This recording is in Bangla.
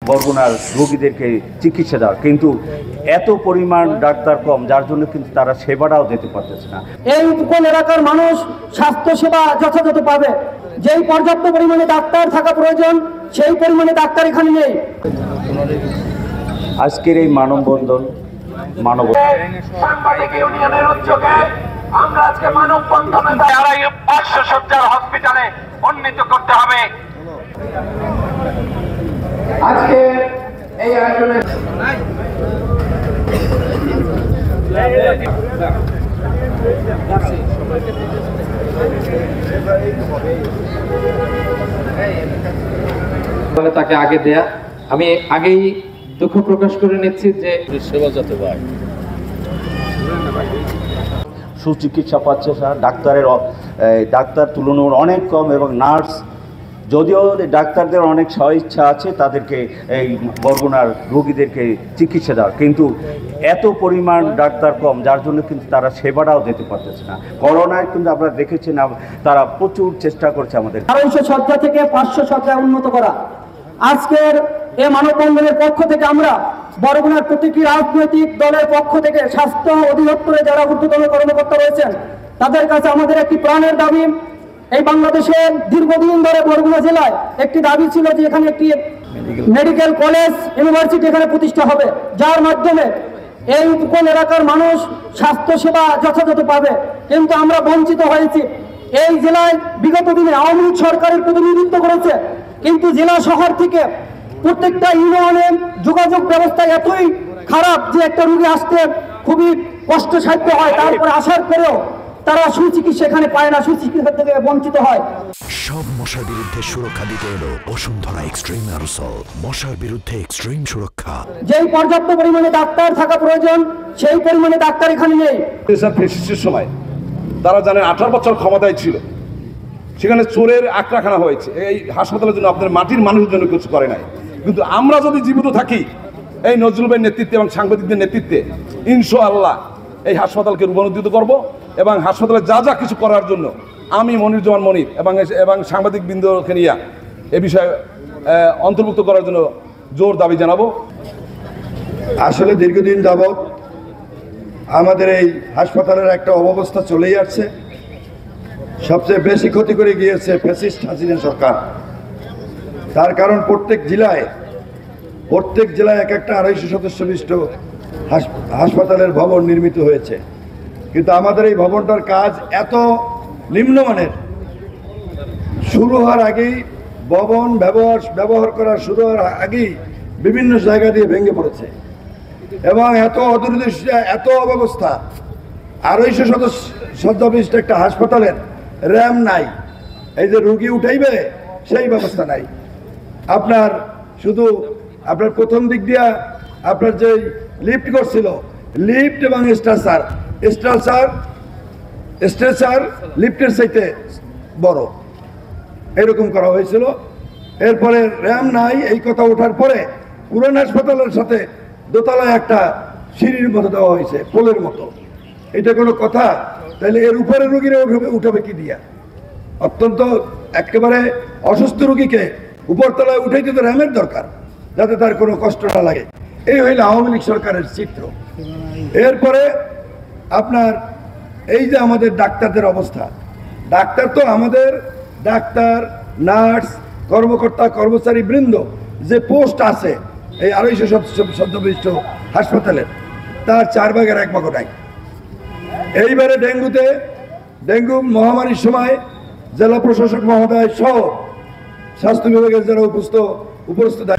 বরগুনার রোগীদেরকে চিকিৎসা দেওয়ার, কিন্তু এত পরিমাণ ডাক্তার কম, যার জন্য কিন্তু তারা সেবাটাও দিতে পারতেছে না। এই উপকূল এলাকার মানুষ স্বাস্থ্য সেবা যথাযথ পাবে, যেই পর্যাপ্ত পরিমাণে ডাক্তার থাকা প্রয়োজন সেই পরিমাণে ডাক্তার এখানে নেই। আজকের এই মানববন্ধন সাংবাদিক ইউনিয়নের উদ্যোগে আমরা আজকে মানববন্ধনে 500 শয্যার হসপিটালে উন্নীত করতে হবে। আজকে এই আয়োজনে তাকে আগে দেয়া, আমি আগেই দুঃখ প্রকাশ করে নিচ্ছি যে সেবা যাতে পায়, সুচিকিৎসা পাচ্ছে ডাক্তার তুলনার অনেক কম, এবং নার্স যদিও ডাক্তারদের অনেক স্বইচ্ছা আছে তাদেরকে এই বরগুনার রোগীদেরকে চিকিৎসা দেওয়ার, কিন্তু এত পরিমাণ ডাক্তার কম, যার জন্য কিন্তু তারা সেবাটাও দিতে পারতেছে না। করোনায় কিন্তু আমরা দেখেছি না, তারা প্রচুর চেষ্টা করছে আমাদের 250 শয্যা থেকে 500 শয্যায় উন্নত করা। আজকের এই মানববন্ধনের পক্ষ থেকে আমরা বরগুনার প্রতিটি রাজনৈতিক দলের পক্ষ থেকে স্বাস্থ্য অধিদপ্তরে যারা ঊর্ধ্বতন কর্মকর্তা রয়েছেন তাদের কাছে আমাদের একটি প্রাণের দাবি। এই বাংলাদেশের দীর্ঘদিন ধরে বরগুনা জেলায় একটি দাবি ছিল যে এখানে একটি মেডিকেল কলেজ ইউনিভার্সিটি এখানে প্রতিষ্ঠা হবে, যার মাধ্যমে এই উপকূল এলাকার মানুষ স্বাস্থ্য সেবা যথাযথ পাবে, কিন্তু আমরা বঞ্চিত হয়েছি। এই জেলায় বিগত দিনে আওয়ামী লীগ সরকারের প্রতিনিধিত্ব করেছে, কিন্তু জেলা শহর থেকে প্রত্যেকটা ইউনিয়নে যোগাযোগ ব্যবস্থা এতই খারাপ যে একটা রোগী আসতে খুবই কষ্টসাধ্য হয়, তারপরে আসার পরেও তারা সুচিকিৎসা এখানে পায় না, সুচিকিৎসা থেকে বঞ্চিত হয়। সব মশার বিরুদ্ধে সুরক্ষা দিতে এলো বসুন্ধরা এক্সট্রিম অ্যারোসল, মশার বিরুদ্ধে এক্সট্রিম সুরক্ষা। যেই পর্যাপ্ত পরিমাণে ডাক্তার থাকা প্রয়োজন সেই পরিমাণে ডাক্তার এখানে নেই। ফেসিসের সময় তারা জানেন 18 বছর ক্ষমতায় ছিল, সেখানে চোরের আক্রাখানা হয়েছে। এই হাসপাতালের জন্য আপনার মাটির মানুষের জন্য কিছু করে নাই, কিন্তু আমরা যদি জীবিত থাকি এই নজরুল ভাইয়ের নেতৃত্বে এবং সাংবাদিকদের নেতৃত্বে ইনশাআল্লাহ এই হাসপাতালকে রূপান্তরিত করব, এবং হাসপাতালে যা যা কিছু করার জন্য আমি মনিরুজ্জামান মনির এবং সাংবাদিক বৃন্দকে নিয়ে এ বিষয়ে অন্তর্ভুক্ত করার জন্য জোর দাবি জানাবো। আসলে দীর্ঘদিন যাবৎ আমাদের এই হাসপাতালের একটা অবস্থা চলেই আসছে। সবচেয়ে বেশি ক্ষতি করে গিয়েছে ফ্যাসিস্ট হাসিনা সরকার। তার কারণ প্রত্যেক জেলায় এক একটা 250 সদস্য বিশিষ্ট হাসপাতালের ভবন নির্মিত হয়েছে, কিন্তু আমাদের এই ভবনটার কাজ এত নিম্নমানের, শুরু হওয়ার আগেই ভবন ব্যবহার করা শুরু হওয়ার আগেই বিভিন্ন জায়গা দিয়ে ভেঙে পড়েছে, এবং এত অদূরদৃষ্ট, এত অব্যবস্থা। 250 শয্যা বিশিষ্ট একটা হাসপাতালের র্যাম নাই, এই যে রুগী উঠাইবে সেই ব্যবস্থা নাই। আপনার শুধু আপনার প্রথম দিক দিয়া আপনার যে লিফট করছিল, লিফট এবং স্ট্রেচার লিফটের চাইতে বড় এরকম করা হয়েছিল। এরপরে র্যাম নাই, এই কথা ওঠার পরে পুরান হাসপাতালের সাথে দোতলায় একটা সিঁড়ির মতো দেওয়া হয়েছে, পোলের মতো। এটা কোনো কথা? তাহলে এর উপরে রুগীরা উঠাবে কি দিয়া? অত্যন্ত একেবারে অসুস্থ রুগীকে উপরতলায় উঠাইতে তো র্যামের দরকার, যাতে তার কোনো কষ্ট না লাগে। এই হইল আওয়ামী লীগ সরকারের চিত্র। এরপরে আপনার এই যে আমাদের ডাক্তারদের অবস্থা, ডাক্তার তো আমাদের ডাক্তার, নার্স, কর্মকর্তা, কর্মচারী বৃন্দ যে পোস্ট আছে এই 250 শয্যা বিশিষ্ট হাসপাতালের, তার 4 ভাগের 1 ভাগ নাই। এইবারে ডেঙ্গু মহামারীর সময় জেলা প্রশাসক মহোদয় সহ স্বাস্থ্য বিভাগের যারা উপস্থিত